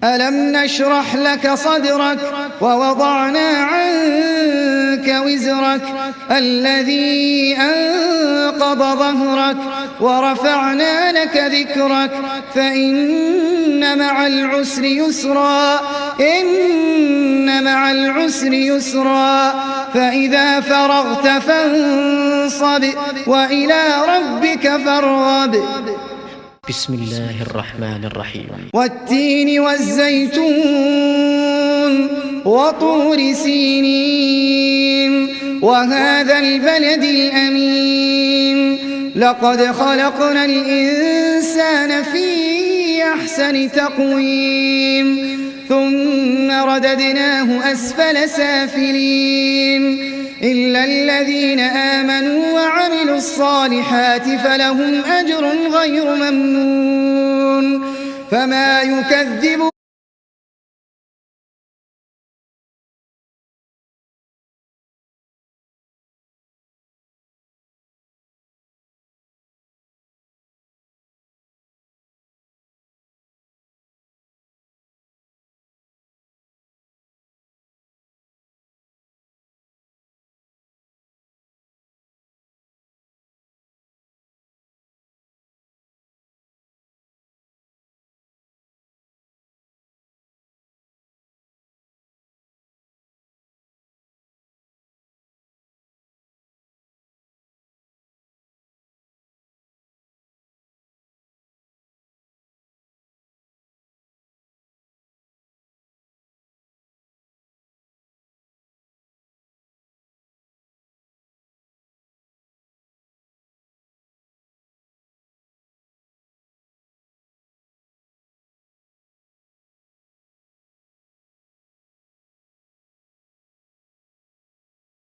ألم نشرح لك صدرك ووضعنا عنك وزرك الذي أنقض ظهرك ورفعنا لك ذكرك فإن مع العسر يسرا إن مع العسر يسرا فإذا فرغت فانصب وإلى ربك فارغب. بسم الله الرحمن الرحيم. والتين والزيتون وطور سينين وهذا البلد الأمين لقد خلقنا الإنسان في أحسن تقويم ثم رددناه أسفل سافلين إلا الذين آمنوا وعملوا الصالحات فلهم أجر غير ممنون. فما يكذب